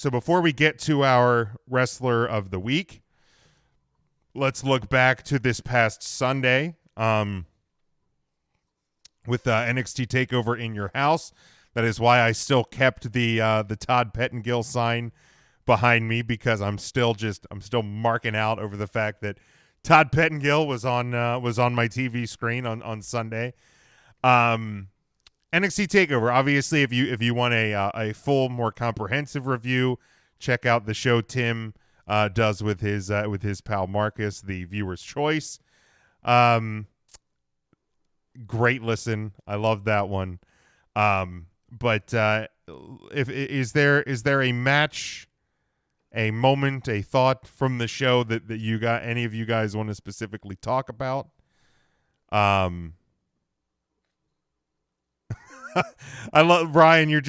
before we get to our wrestler of the week, let's look back to this past Sunday with NXT TakeOver in your house. That is why I still kept the Todd Pettengill sign behind me, because I'm still marking out over the fact that Todd Pettengill was on my TV screen on Sunday. NXT TakeOver. Obviously, if you want a full, more comprehensive review, check out the show Tim does with his pal Marcus, the Viewer's Choice. Great listen. I love that one. But is there a match, a moment, a thought from the show that you got, any of you guys want to specifically talk about? I love Brian. You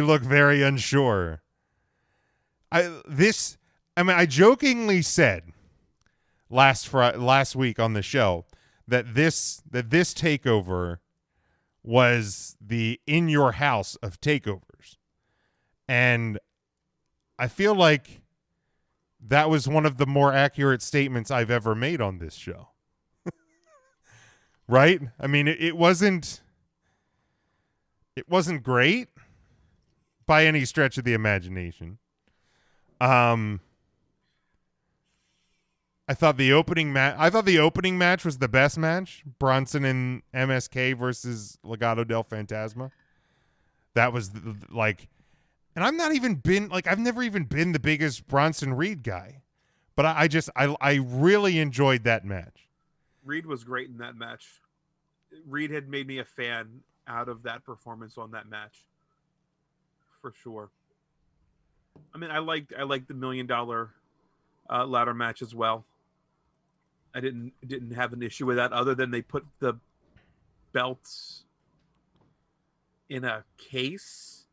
look very unsure. I jokingly said last week on the show that this takeover was the in your house of takeovers, and I feel like that was one of the more accurate statements I've ever made on this show. Right? I mean, it wasn't great by any stretch of the imagination. I thought the opening match was the best match. Bronson and MSK versus Legado del Fantasma. That was and I've never even been the biggest Bronson Reed guy, but I really enjoyed that match. Reed was great in that match. Reed had made me a fan out of that performance on that match, for sure. I mean, I liked the $1 Million ladder match as well. I didn't have an issue with that, other than they put the belts in a case.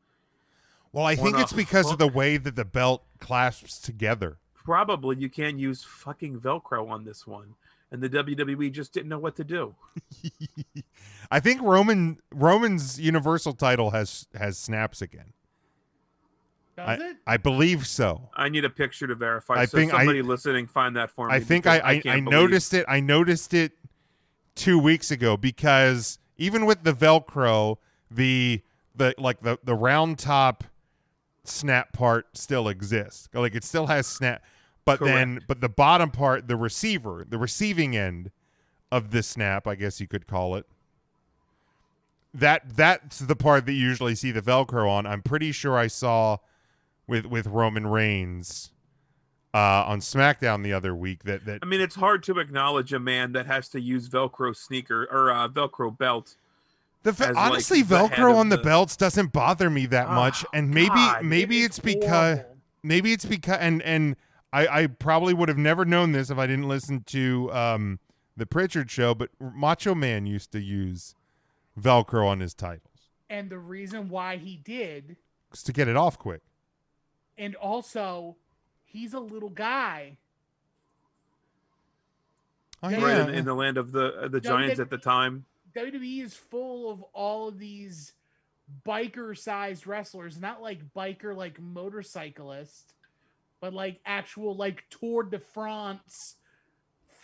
Well, I think it's because of the way that the belt clasps together. Probably. You can't use fucking Velcro on this one, and the WWE just didn't know what to do. I think Roman's Universal title has snaps again. Does it? I believe so. I need a picture to verify. Somebody listening, find that for me. I think I noticed it. I noticed it 2 weeks ago, because even with the Velcro, the round top snap part still exists. Like, it still has snap, but the bottom part, the receiving end of the snap, I guess you could call it. That's the part that you usually see the Velcro on. I'm pretty sure I saw with Roman Reigns on SmackDown the other week that I mean, it's hard to acknowledge a man that has to use Velcro sneaker or Velcro belt. Honestly, Velcro on the belts doesn't bother me that much, and maybe it's because and I probably would have never known this if I didn't listen to the Pritchard show, but Macho Man used to use Velcro on his titles, and the reason why he did was to get it off quick. And also, he's a little guy. Oh, right, in the land of the Giants at the time. WWE is full of all of these biker-sized wrestlers, not like biker like motorcyclists, but like actual like Tour de France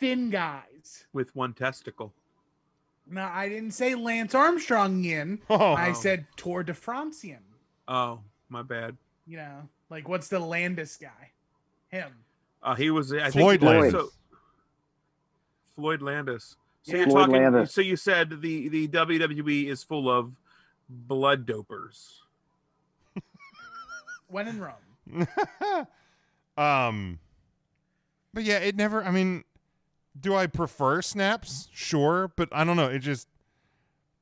thin guys with one testicle. Now, I didn't say Lance Armstrongian. I said Tour de Francian. Oh, my bad. You know, like, what's the Landis guy? Him. He was Floyd Landis. Floyd Landis. So Yeah. you're talking. Landis. So you said the WWE is full of blood dopers. When in Rome. But yeah, it never. I mean, do I prefer snaps? Sure, but I don't know. It just,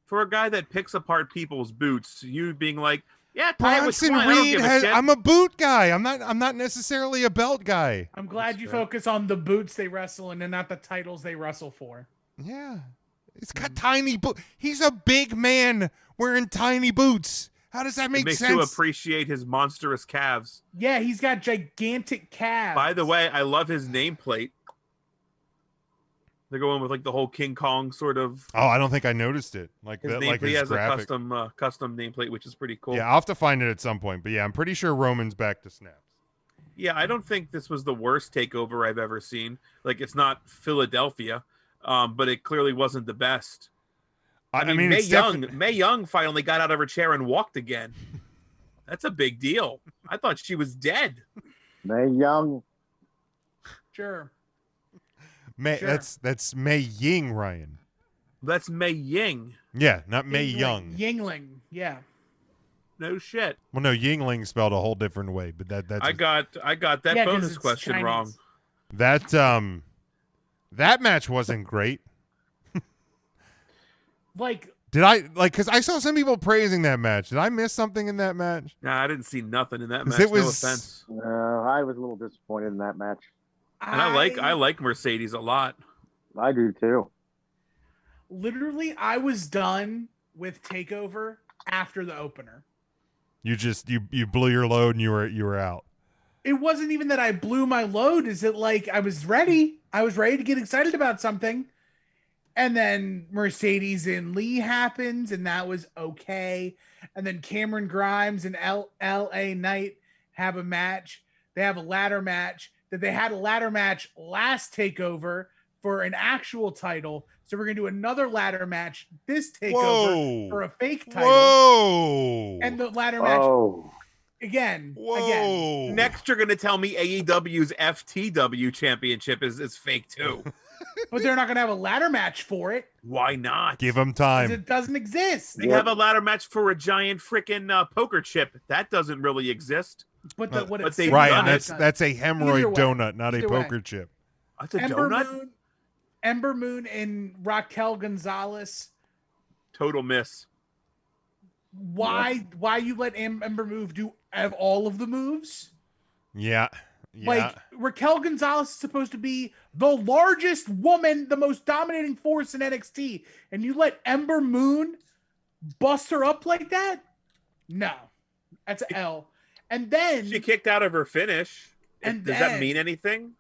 for a guy that picks apart people's boots, you being like, yeah, Bronson Reed I'm a boot guy. I'm not necessarily a belt guy. I'm glad you focus on the boots they wrestle in and not the titles they wrestle for. Yeah. It's got tiny boots. He's a big man wearing tiny boots. How does that make sense? It makes you appreciate his monstrous calves. Yeah, he's got gigantic calves. By the way, I love his nameplate. They're going with like the whole King Kong sort of. Oh, I don't think I noticed it. Like his that, nameplate, like his he has graphic. a custom nameplate, which is pretty cool. Yeah, I'll have to find it at some point. But yeah, I'm pretty sure Roman's back to snaps. Yeah, I don't think this was the worst takeover I've ever seen. Like, it's not Philadelphia, but it clearly wasn't the best. I mean, Mae Young finally got out of her chair and walked again. That's a big deal. I thought she was dead. Mae Young. Sure. Sure. That's Mei Ying, Ryan. That's Mei Ying. Yeah, not Mae Young. Yingling, yeah. No shit. Well, no, Yingling spelled a whole different way, but that's I got that bonus question Chinese. wrong. That match wasn't great. Like, did I because I saw some people praising that match. Did I miss something in that match? Nah, I didn't see nothing in that match. It was, no offense. I was a little disappointed in that match. And I like Mercedes a lot. I do too. Literally, I was done with Takeover after the opener. You just you blew your load and you were out. It wasn't even that I blew my load. Is it like I was ready? I was ready to get excited about something. And then Mercedes and Lee happens, and that was okay. And then Cameron Grimes and L.A. Knight have a match. They have a ladder match. That they had a ladder match last Takeover for an actual title. So we're going to do another ladder match this Takeover for a fake title. Whoa! And the ladder match again. Next, you're going to tell me AEW's FTW championship is fake too. But they're not going to have a ladder match for it. Why not? Give them time. It doesn't exist. They have a ladder match for a giant freaking poker chip. That doesn't really exist. But Ryan, that's a hemorrhoid donut, not a poker chip. That's a donut? Ember Moon and Raquel Gonzalez. Total miss. Why you let Ember Moon have all of the moves? Yeah. Like, Raquel Gonzalez is supposed to be the largest woman, the most dominating force in NXT, and you let Ember Moon bust her up like that? No. That's an L. And then she kicked out of her finish. And does that mean anything?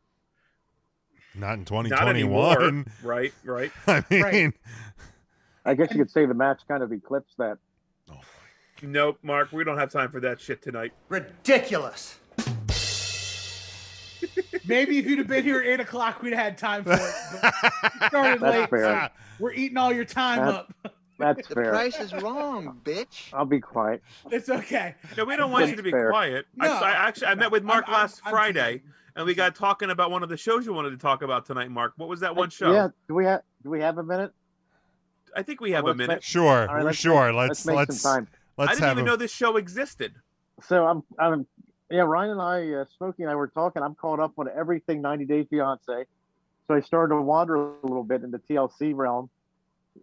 Not in 2021. Right. I mean, I guess you could say the match kind of eclipsed that. Nope, Mark, we don't have time for that shit tonight. Ridiculous. Maybe if you'd have been here at 8 o'clock, we'd have had time for it. But you started late. Fair. We're eating all your time up. That's fair. The price is wrong, bitch. I'll be quiet. It's okay. No, we don't want you to be quiet. No, I met with Mark last Friday, and we got talking about one of the shows you wanted to talk about tonight, Mark. What was that one show? Yeah, do we have a minute? I think we have a minute. Sure, right, let's make some time. I didn't even know this show existed. So I'm Ryan and I, Smokey and I were talking. I'm caught up on everything 90 Day Fiance. So I started to wander a little bit in the TLC realm.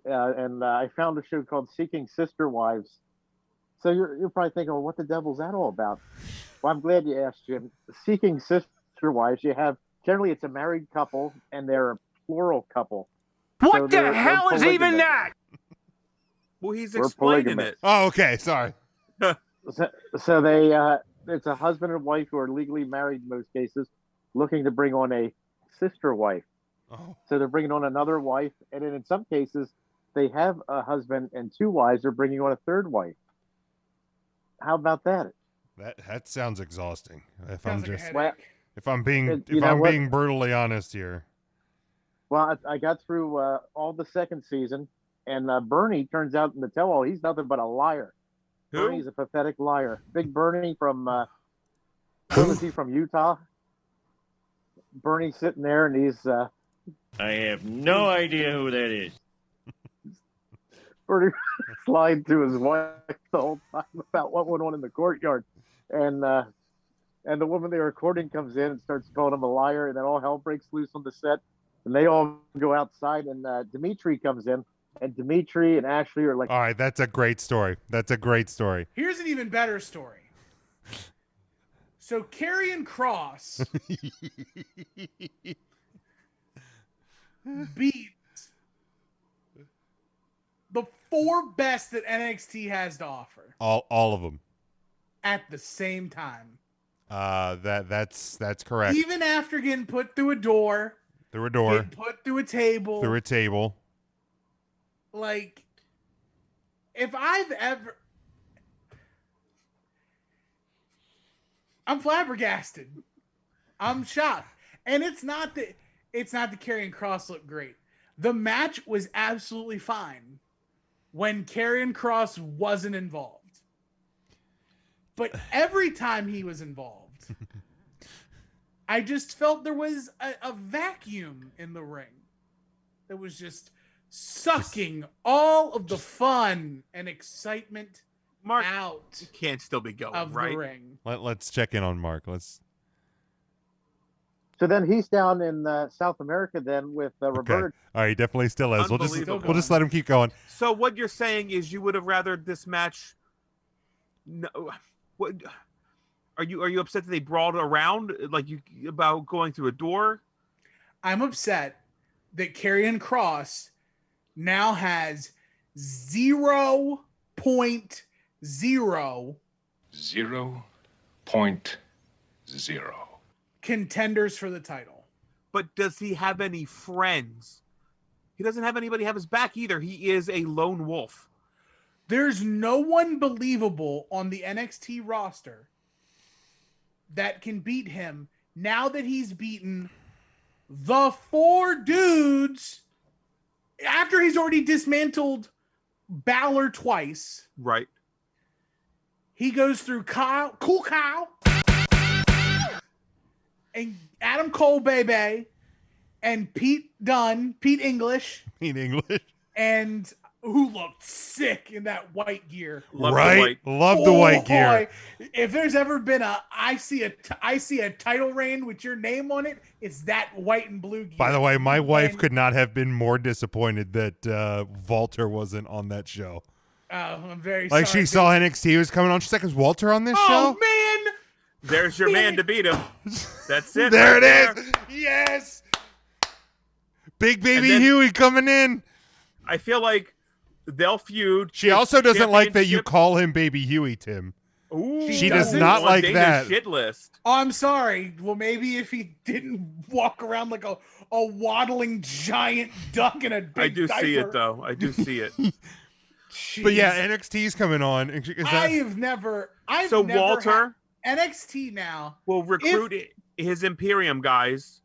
And I found a show called Seeking Sister Wives. So you're probably thinking, well, what the devil's that all about? Well, I'm glad you asked, Jim. Seeking Sister Wives, you have, generally it's a married couple, and they're a plural couple. What the hell is even that? Well, he's explaining it. Oh, okay, sorry. So they, it's a husband and wife who are legally married in most cases, looking to bring on a sister wife. Oh. So they're bringing on another wife, and then in some cases, they have a husband and two wives. They're bringing on a third wife. How about that? That sounds exhausting. If Sounds I'm being brutally honest here. Well, I got through all the second season, and Bernie turns out in the tell-all, he's nothing but a liar. Who? Bernie's a pathetic liar. Big Bernie from who is he from Utah? Bernie's sitting there, and he's. I have no idea who that is. Bernie lied to his wife the whole time about what went on in the courtyard, and the woman they were recording comes in and starts calling him a liar, and then all hell breaks loose on the set, and they all go outside, and Dimitri comes in, and Dimitri and Ashley are like, all right, that's a great story. Here's an even better story. So Karrion Kross beat the 4 best that NXT has to offer. All of them at the same time. That's correct. Even after getting put through a door, getting put through a table. Like, if I've ever, I'm flabbergasted. I'm shocked. And it's not that Karrion Kross looked great. The match was absolutely fine when Karrion Kross wasn't involved. But every time he was involved, I just felt there was a vacuum in the ring that was just sucking all of the fun and excitement Mark out can't still be going, of right? the ring. Let's check in on Mark. So then he's down in South America then with Okay. Roberto. All right, he definitely still is. We'll Unbelievable. just let him keep going. So what you're saying is you would have rather this match? No, what are you upset that they brawled around like you about going through a door? I'm upset that Karrion Kross now has 0.0 0.0. contenders for the title. But does he have any friends? He doesn't have anybody have his back either. He is a lone wolf. There's no one believable on the NXT roster that can beat him now that he's beaten the 4 dudes after he's already dismantled Balor twice. Right. He goes through Cool Kyle and Adam Cole, baby, and Pete English, and who looked sick in that white gear. Love Right? Love the white gear. Boy, if there's ever been I see a title reign with your name on it, it's that white and blue gear. By the way, my wife And- could not have been more disappointed that Walter wasn't on that show. Oh, I'm very Like sorry. she saw NXT was coming on. She's like, "Is Walter on this Oh show?" man! There's your man to beat him. That's it. There right it is. Yes. Big baby And then- Huey coming in. I feel like they'll feud. She also doesn't like that you Championship- call him baby Huey, Tim. Ooh, She does not on like Dana's that. Shit list. Oh, I'm sorry. Well, maybe if he didn't walk around like a waddling giant duck in a big I do see diaper. it though. I do see it. But yeah, Jeez. NXT's coming on. Is that- I've So never Walter had NXT now. will recruit his Imperium guys.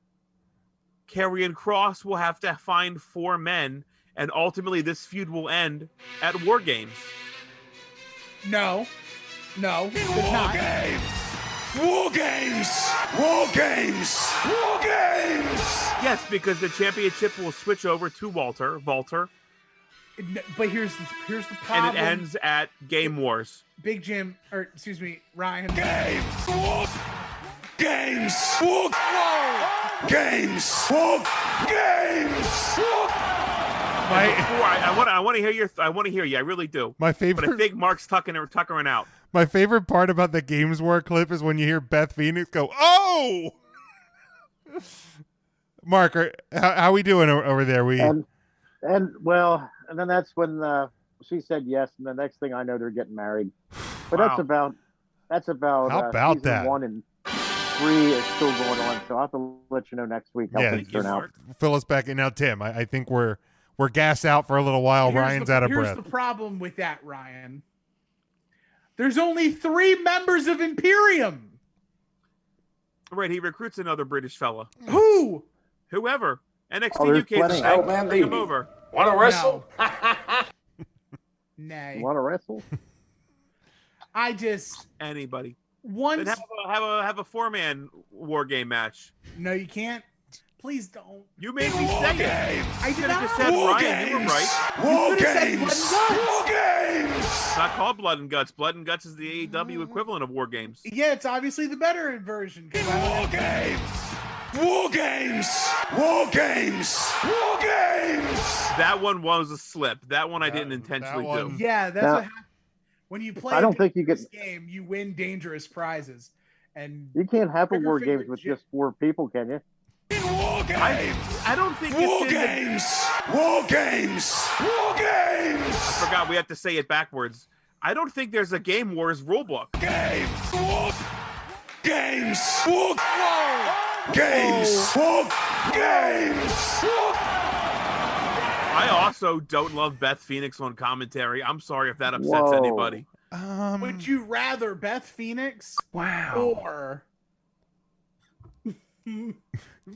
Karrion Kross will have to find 4 men, and ultimately this feud will end at War Games. No, it does not. War games! War games! War games! Yes, because the championship will switch over to Walter, But here's the and problem. it ends at Game Wars. Big Jim, or excuse me, Ryan. Games! War games! War games! War games! War I want to hear you. I really do. my But I favorite think Mark's tuckering out. my favorite part about the Games War clip is when you hear Beth Phoenix go, "Oh!" Mark, how we doing over there? And then that's when she said yes, and the next thing I know, they're getting married. But Wow. that's about How about season that? 1 and 3 is still going on. So I'll have to let you know next week how Yeah, things turn out. fill us back in now, Tim. I think we're gassed out for a little while. Ryan's out of breath. Here's the problem with that, Ryan. There's only 3 members of Imperium. Right, he recruits another British fella. Who? Whoever. NXT Oh, there's UK plenty. tag, Oh, man, bring him baby. over. Want to wrestle? Nay. You want to wrestle? I just Anybody. once. Then have a 4-man War Game match. No, you can't. Please don't. You made me say it. I You did could have not. just said War Ryan. You were games! right. War could've said games! Blood and Guts. War games! It's not called Blood and Guts. Blood and Guts is the AEW equivalent of War Games. Yeah, it's obviously the better version. 'cause I War don't have- games! War games! War games! War games! That one was a slip. That one I didn't intentionally that one- do. Yeah, that's Now- what happens. When you play I don't think you this get- game, you win dangerous prizes. And You can't have a Trigger war finger games with Jim. just 4 people, can you? War games! I don't think War it's in the, games! War games! War games! I forgot we have to say it backwards. I don't think there's a Game Wars rulebook. Games! War games! War games! War games! War I also don't love Beth Phoenix on commentary. I'm sorry if that upsets Whoa. anybody. would you rather Beth Phoenix or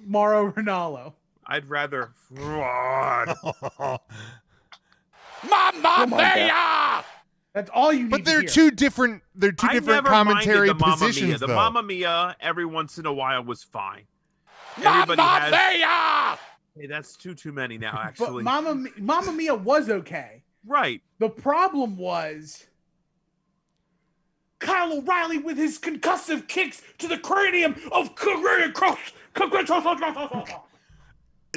Mauro Ranallo. I'd rather fraud. Mamma mia! That's all you need. But they're to hear. two different. They're two I different never commentary minded the Mamma positions, Mia. The though. Mamma Mia every once in a while was fine. Everybody Mamma has. mia! Hey, that's too many now. But Actually, Mamma Mia was okay. right. The problem was Kyle O'Reilly with his concussive kicks to the cranium of Karrion Kross.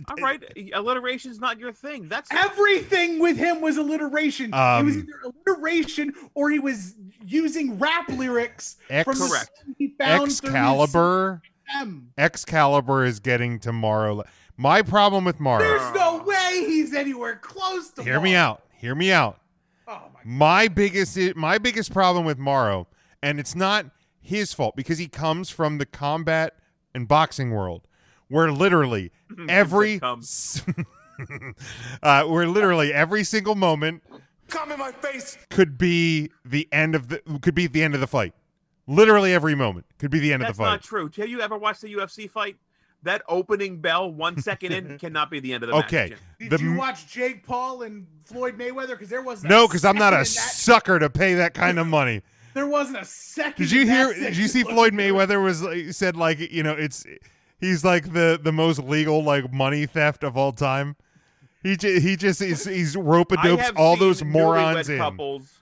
All right, alliteration's not your thing. That's Everything with him was alliteration. It was either alliteration or he was using rap lyrics from the Correct. song he found through his Excalibur. CM. Excalibur is getting to Morrow. My problem with Morrow. There's no way he's anywhere close to. Hear me Morrow. out. Hear me out. Oh my My biggest problem with Morrow, and it's not his fault because he comes from the combat and boxing world, where literally every every single moment Come in my face! could be the end of the fight. Literally every moment could be the end That's of the fight. not true. Have you ever watched the UFC fight? That opening bell 1 second in cannot be the end of the match. Okay. Jim. Did you watch Jake Paul and Floyd Mayweather? Because there wasn't. No, because I'm not a second in that- sucker to pay that kind of money. There wasn't a second. Did you in that hear? segment. Did you see Floyd Mayweather said he's like the most legal like money theft of all time. He's rope-a-dopes all those morons newlywed in. couples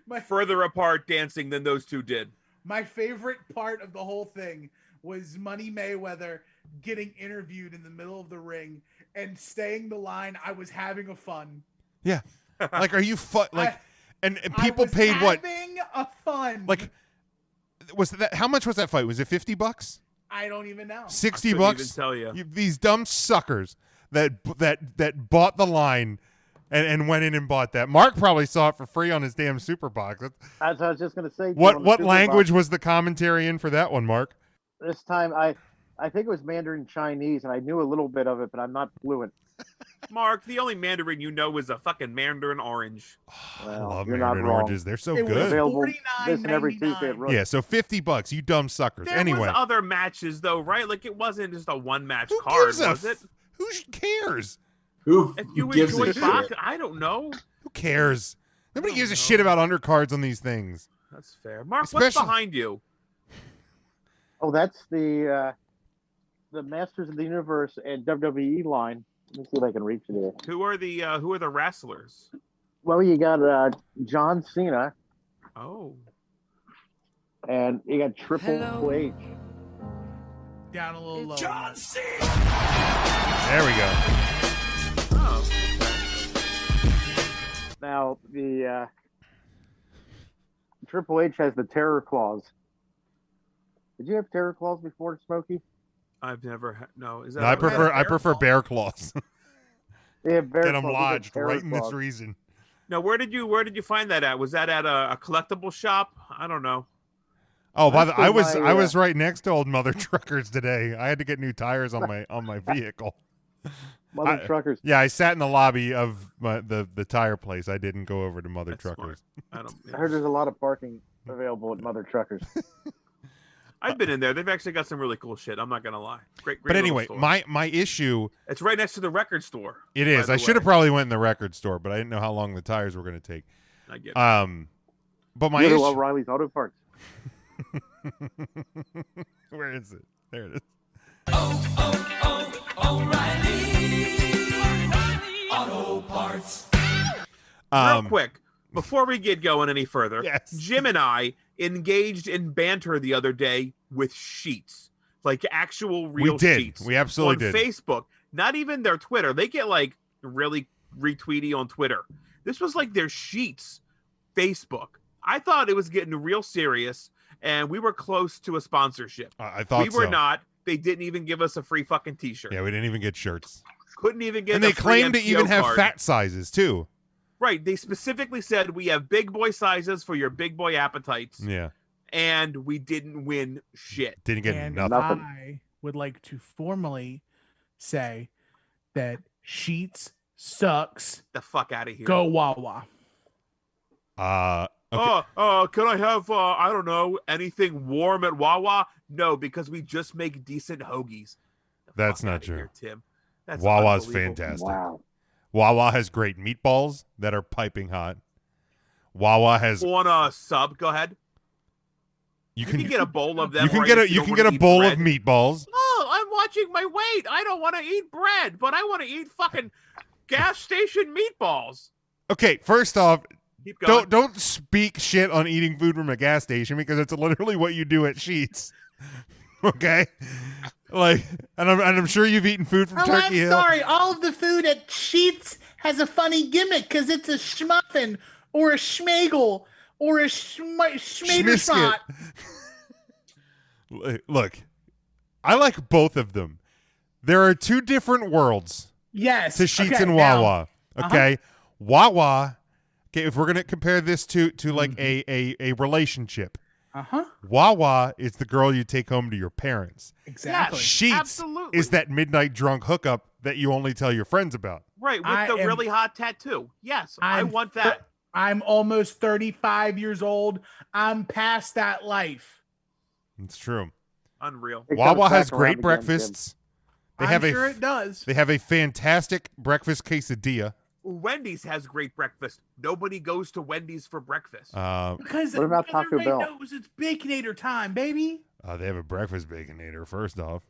My- further apart dancing than those two did. My favorite part of the whole thing was Money Mayweather getting interviewed in the middle of the ring and saying the line, "I was having a fun." Yeah, like are you and I people was paid what? having a fun. Like was that? How much was that fight? Was it $50? I don't even know. $60? Couldn't even tell you. These dumb suckers that bought the line and went in and bought that. Mark probably saw it for free on his damn Superbox. As I was just going to say. What language was the commentary in for that one, Mark? This time, I think it was Mandarin Chinese, and I knew a little bit of it, but I'm not fluent. Mark, the only Mandarin you know is a fucking Mandarin orange. I love you're not Mandarin wrong. oranges. They're so It was good. Available this and every $49.99. Tuesday at Rook. Yeah, so $50, you dumb suckers. There Anyway, was other matches though, right? Like it wasn't just a one-match who card, gives a was it? who cares? Who If you gives enjoy a shit? boxing, I don't know. Who cares? Nobody I don't gives a know. shit about undercards on these things. That's fair. Mark, what's Especially- behind you? Oh, that's the Masters of the Universe and WWE line. Let me see if I can reach it here. Who are the wrestlers? Well, you got John Cena, Oh, and you got Triple H. Down a little lower. John Cena! There we go. oh, Now the Triple H has the Terror Claws. Did you have Terror Claws before, Smokey? I've never. No, is that? No, I a- prefer bear claws. Yeah, Bear Get them Claws. These are lodged Terror right in this Claws. reason. No, where did you find that at? Was that at a collectible shop? I don't know. Oh, by That's the I been was my, I was right next to old Mother Truckers today. I had to get new tires on my vehicle. Mother I- Truckers. Yeah, I sat in the lobby of the tire place. I didn't go over to Mother That's Truckers. I don't. I heard there's a lot of parking available at Mother Truckers. I've been in there. They've actually got some really cool shit. I'm not gonna lie. Great. But little anyway, store. my issue it's right next to the record store. it by is. the I should have way. probably went in the record store, but I didn't know how long the tires were going to take. I get it. But my You know issue. O'Reilly's Auto Parts. Where is it? There it is. Real quick, before we get going any further, Yes. Jim and I engaged in banter the other day with sheets, like actual real We did. sheets. We absolutely on did. Facebook, not even their Twitter. They get like really retweety on Twitter. This was like their sheets Facebook. I thought it was getting real serious, and we were close to a sponsorship. I thought We were so. not. They didn't even give us a free fucking t-shirt. Yeah, we didn't even get shirts. Couldn't even get And a they free claim to MTO even have card. fat sizes too. Right. They specifically said we have big boy sizes for your big boy appetites, Yeah. and we didn't win shit. Didn't get And nothing. Nothing. I would like to formally say that Sheets sucks. The fuck out of here. I Okay. Can I have I don't know, anything warm at Wawa? No, because we just make decent hoagies. The That's fuck not outta true. here, Tim. That's Wawa's unbelievable. fantastic. Wow. Wawa has great meatballs that are piping hot. Wawa has On a sub, go ahead. you You can can get a bowl of them. you can right, get if a you don't can wanna get a eat bowl bread. of meatballs. Oh, I'm watching my weight. I don't want to eat bread, but I want to eat fucking gas station meatballs. Okay, first off, Keep going. don't speak shit on eating food from a gas station because it's literally what you do at Sheetz. Okay, like, and I'm sure you've eaten food from Oh, Turkey I'm Hill. sorry. All of the food at Sheets has a funny gimmick because it's a schmuffin or a schmagel or a schmaderspot. Look, I like both of them. There are two different worlds Yes. to Sheetz okay, and now- Wawa. Okay, Wawa. Okay, if we're gonna compare this to like a relationship, Uh-huh. Wawa is the girl you take home to your parents. Exactly. Sheetz absolutely. is that midnight drunk hookup that you only tell your friends about. Right, with I the am- really hot tattoo. Yes, I I'm want that. I'm almost 35 years old. I'm past that life. It's true. Unreal. It comes Wawa back has around great again, breakfasts. They I'm have sure a it does. they have a fantastic breakfast quesadilla. Wendy's has great breakfast. Nobody goes to Wendy's for breakfast. Because, What about because Taco everybody Bell? knows it's Baconator time, baby. They have a breakfast baconator. First off,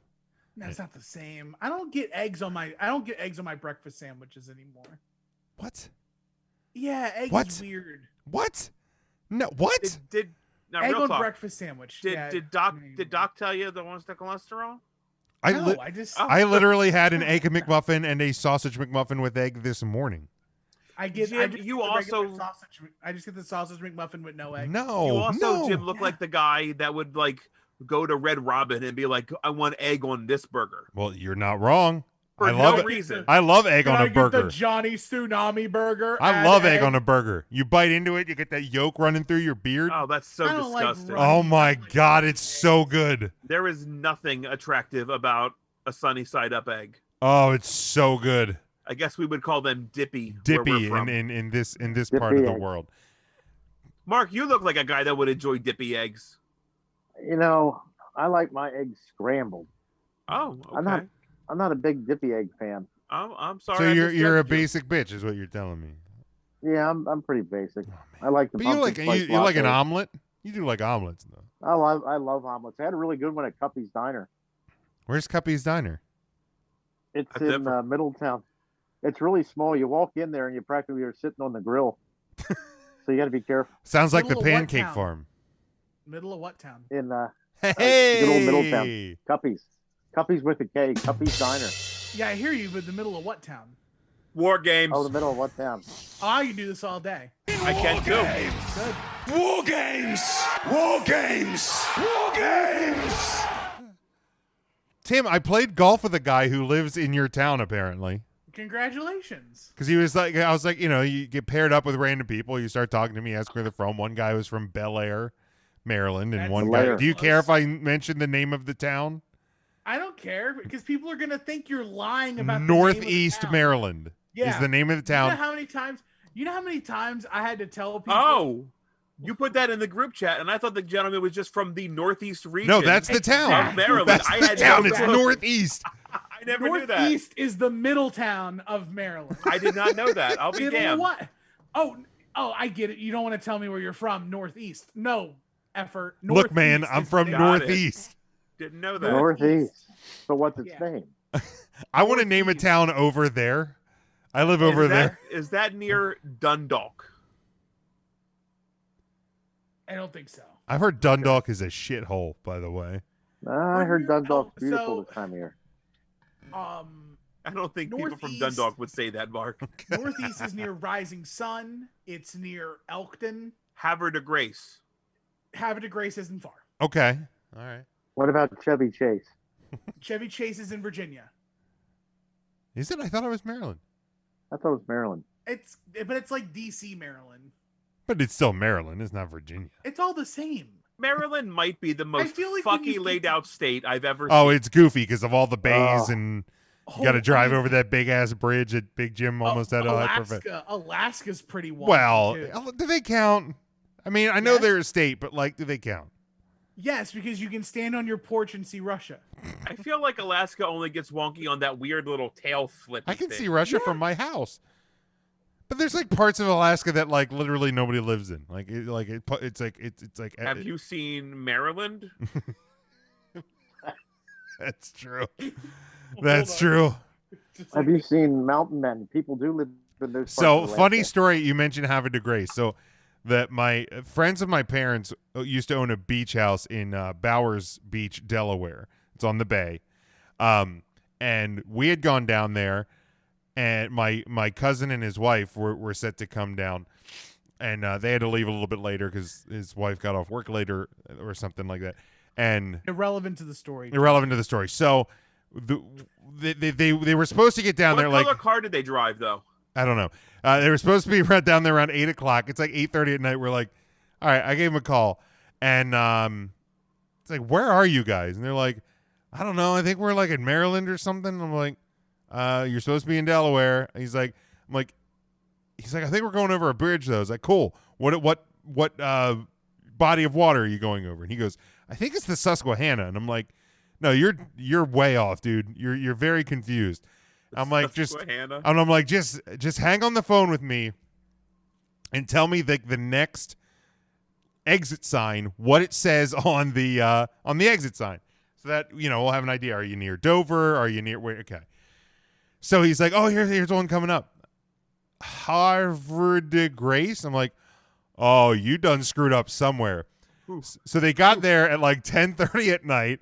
That's not the same. I don't get eggs on my breakfast sandwiches anymore. what? Yeah, egg What? is weird. What? No, what? Did now Egg real on talk? breakfast sandwich. Did yeah. did Doc tell you the ones the cholesterol? I No, li- I just Oh. I literally had an egg McMuffin and a sausage McMuffin with egg this morning. I get. Jim, I just you get the regular also- sausage. I just get the sausage McMuffin with no egg. No, you also, no. Jim, look like the guy that would like go to Red Robin and be like, "I want egg on this burger." Well, you're not wrong. For I love no it. reason. I love egg Can on I a get burger. the Johnny Tsunami burger? I Add love egg on a burger. You bite into it, you get that yolk running through your beard. Oh, that's so I don't like disgusting. running. Oh my I like god, egg. it's so good. There is nothing attractive about a sunny side up egg. Oh, it's so good. I guess we would call them dippy. where Dippy we're from. in this part of Dippy the egg. world. Mark, you look like a guy that would enjoy dippy eggs. You know, I like my eggs scrambled. Oh, okay. I'm not a big dippy egg fan. I'm sorry. So I you're a misjudged you. basic bitch, is what you're telling me. Yeah, I'm pretty basic. Oh, I like the But you like pumpkin spice you like an latte. omelet. You do like omelets though. I love omelets. I had a really good one at Cuppy's Diner. Where's Cuppy's Diner? It's I've in never- Middletown. It's really small. You walk in there and you practically are sitting on the grill. So you got to be careful. Sounds like the Middle of what Pancake town? Farm. Middle of what town? In Hey, good old Middletown. Cuppy's. Cuppy's with a K. Cuppy's Diner. Yeah, I hear you, but the middle of what town? War games. Oh, the middle of what town? Oh, I can do this all day. I can too. Good. War games! War games! War games! Tim, I played golf with a guy who lives in your town apparently. Congratulations. Because he was like, I was like, you know, you get paired up with random people. You start talking to me, ask where they're from. One guy was from Bel Air, Maryland, and That's one Bel guy. Air. Do you care if I mention the name of the town? I don't care because people are gonna think you're lying about the name of the Northeast town. Maryland Yeah. is the name of the You know town. how many times? You know how many times I had to tell people? Oh, you put that in the group chat, and I thought the gentleman was just from the Northeast region. No, that's the town. of Maryland. That's I the had town. no It's clue. Northeast. I never knew that. Northeast is the Middletown of Maryland. I did not know that. I'll be Middle of damned. what? Oh, I get it. You don't want to tell me where you're from. Northeast. No effort. Look, man, Northeast I'm is from the- Got it. Northeast. Didn't know that. Northeast. So what's its Yeah. name? I want to name a Northeast. town over there. I live over Is there. that, is that near Dundalk? I don't think so. I've heard Dundalk is a shithole, by the way. I heard Dundalk's so- beautiful this time of year. I don't think people from Northeast. Dundalk would say that, Mark. Northeast is near Rising Sun. It's near Elkton. Havre de Grace. Havre de Grace isn't far. Okay. All right. What about Chevy Chase? Chevy Chase is in Virginia. Is it? I thought it was Maryland. I thought it was Maryland. But it's like DC, Maryland. But it's still Maryland. It's not Virginia. It's all the same. Maryland might be the most feel like when fucky you laid think- out state I've ever Oh, seen. it's goofy because of all the bays Oh. and you got to drive over that big ass bridge that Big Jim almost had a high Alaska. Alaska's pretty wild. Well, too. do they count? I mean, I know Yes. they're a state, but like, do they count? Yes, because you can stand on your porch and see Russia. I feel like Alaska only gets wonky on that weird little tail flip. I can see Russia from my house. But there's like parts of Alaska that like literally nobody lives in. It's like. Have you seen Maryland? That's true. That's true. Have you seen mountain men? People do live in those. So parts of funny Alaska. story. You mentioned Havre de Grace. So that my friends of my parents used to own a beach house in Bowers Beach, Delaware. It's on the bay. And we had gone down there, and my cousin and his wife were set to come down, and they had to leave a little bit later because his wife got off work later or something like that. And Irrelevant to the story. irrelevant to the story. So they were supposed to get down What there color like car did they drive though? I don't know. They were supposed to be right down there around 8:00. It's like 8:30 at night. We're like, all right. I gave him a call, and it's like, where are you guys? And they're like, I don't know. I think we're like in Maryland or something. I'm like, you're supposed to be in Delaware. He's like, I think we're going over a bridge though. I was like, cool. What body of water are you going over? And he goes, I think it's the Susquehanna. And I'm like, no, you're way off, dude. You're very confused. I'm like, Susquehanna? I'm like, just hang on the phone with me and tell me the next exit sign, what it says on the exit sign, so that we'll have an idea. Are you near Dover? Are you near where? Okay. So he's like, oh, here's one coming up, Havre de Grace. I'm like, oh, you done screwed up somewhere. So they got there at like 10:30 at night,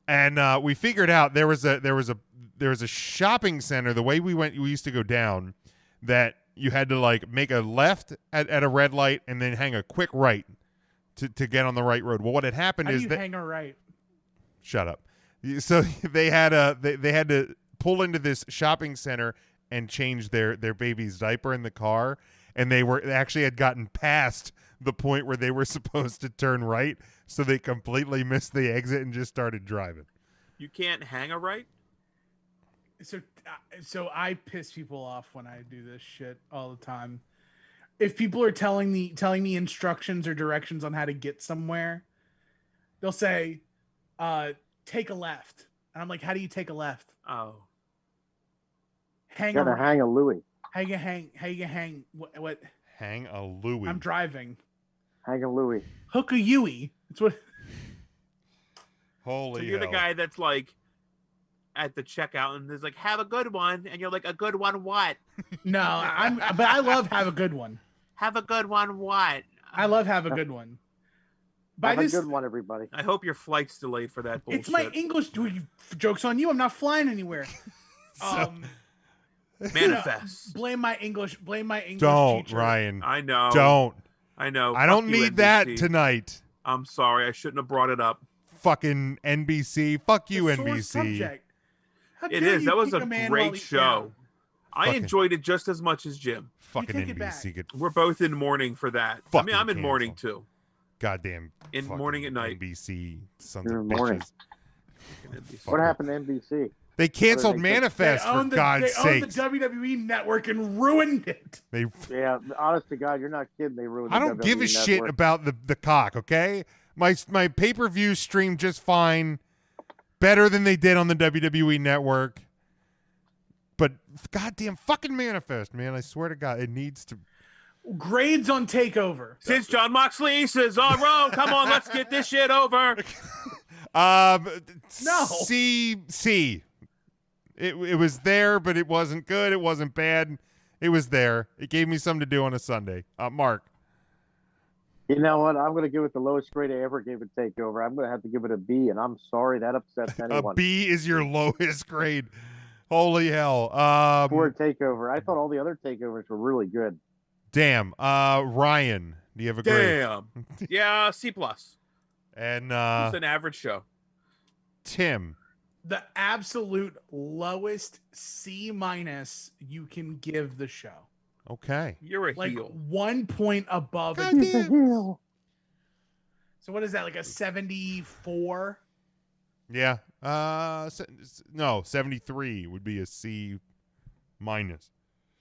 and we figured out there was a shopping center. The way we used to go down, that you had to like make a left at a red light and then hang a quick right to get on the right road. Well, what had happened How do is you that hang a right? shut up. So they had to pull into this shopping center and change their baby's diaper in the car, and they actually had gotten past the point where they were supposed to turn right, so they completely missed the exit and just started driving. You can't hang a right? So I piss people off when I do this shit all the time. If people are telling me instructions or directions on how to get somewhere, they'll say, take a left. And I'm like, how do you take a left? Oh. Hang Gotta a hang a Louis. How you hang what? Hang a Louis. I'm driving. Hang a Louis. Hook a Yui. That's what. Holy So you're the hell. guy that's like at the checkout and is like, have a good one, and you're like, a good one what? No, but I love have a good one. Have a good one what? I love have a good one. Have a good one, everybody. I hope your flight's delayed for that bullshit. It's my English. Joke's on you. I'm not flying anywhere. Manifest. Blame my English. Don't, teacher. Ryan. I know. Don't. I know. I don't Fuck you, need that NBC. tonight. I'm sorry. I shouldn't have brought it up. Fucking NBC. Fuck you, The sore NBC. subject. How It dare is. you That was kick a man while great he's show. down? I Fucking- enjoyed it just as much as Jim. Fucking take it back. NBC. Get We're both in mourning for that. I Fucking mean, I'm in mourning canceled. too. goddamn In fucking morning at night. NBC sons You're of in mourning. bitches. What happened to NBC? They canceled They Manifest They for own the God's they own the sakes. WWE network and ruined it. They Yeah, honest to God, you're not kidding. They ruined. I the don't give a WWE shit network. about the cock, okay? My pay-per-view streamed just fine. Better than they did on the WWE network. But goddamn fucking Manifest, man. I swear to God, it needs to. Grades on Takeover. Since John Moxley says, all right, come on, let's get this shit over. No. C. It was there, but it wasn't good. It wasn't bad. It was there. It gave me something to do on a Sunday. Mark. You know what? I'm going to give it the lowest grade I ever gave it Takeover. I'm going to have to give it a B, and I'm sorry that upsets anyone. A B is your lowest grade. Holy hell. For a Takeover. I thought all the other Takeovers were really good. Damn. Ryan, do you have a grade? Damn. Yeah, C+. And It's an average show. Tim. The absolute lowest C- you can give the show. Okay. You're a Like heel. 1 point above it. Goddamn. So what is that? Like a 74? Yeah. No, 73 would be a C minus.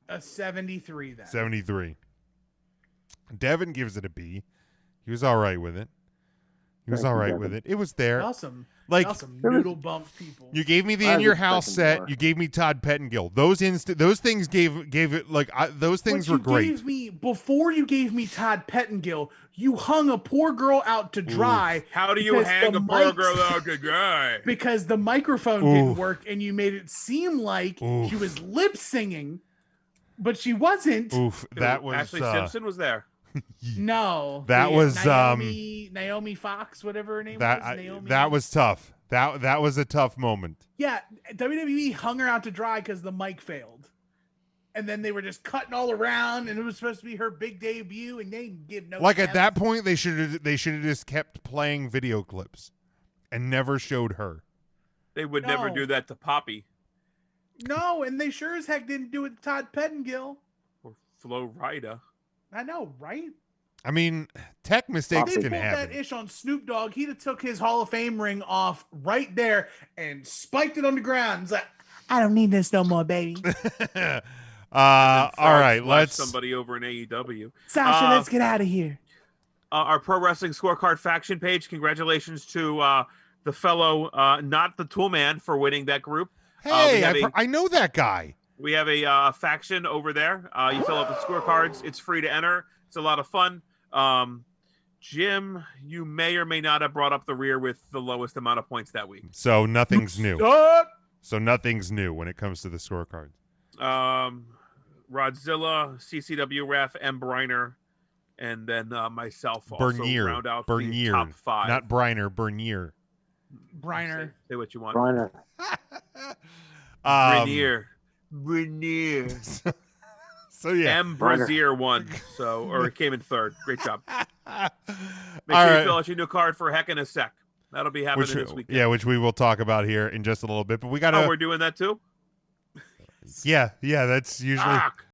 A 73 then. 73. Devin gives it a B. He was all right with it. He was Thank all you, right Devin. with it. It was there. Awesome. Like Awesome There was- noodle bump people. you gave me the I In was Your House expecting set. more. You gave me Todd Pettengill. Those things gave it like those things But were you great. Gave me, before you gave me Todd Pettengill, you hung a poor girl out to dry. How do you because hang the a poor mics- girl out to dry? Because the microphone Oof. didn't work and you made it seem like Oof. she was lip singing, but she wasn't. Oof, that was Ashley Simpson was there. No. That was, Naomi Fox, whatever her name was. Naomi. that was tough. That was a tough moment. Yeah, WWE hung her out to dry because the mic failed. And then they were just cutting all around, and it was supposed to be her big debut, and they didn't give no. Like at F. that point, they should have just kept playing video clips and never showed her. They would never No. do that to Poppy No, and they sure as heck didn't do it to Todd Pettengill. or Flo Rida. I know, right? I mean, tech mistakes They can pulled happen. that ish on Snoop Dogg. He'd have took his Hall of Fame ring off right there and spiked it on the ground. He's like, I don't need this no more, baby. All right, Flash let's. somebody over in AEW. Sasha, Uh, let's get out of here. Our Pro Wrestling Scorecard faction page. Congratulations to the fellow, not the Tool Man, for winning that group. Hey, have I know that guy. We have a faction over there. You fill out the scorecards. It's free to enter. It's a lot of fun. Jim, you may or may not have brought up the rear with the lowest amount of points that week. So nothing's new. Suck. So nothing's new when it comes to the scorecards. Rodzilla, CCW Ref, M. Briner, and then myself also Bernier, round out the Bernier, top five. not Briner, Bernier. Briner. Say what you want. Briner. Bernier. Bernier. So yeah. M. Brazier won, or it came in third. Great job. Make All sure right. you fill out your new card for Heck in a Sec. That'll be happening Which, this weekend. yeah, which we will talk about here in just a little bit. But we got Oh, to. we're doing that too? Yeah, that's usually. Fuck.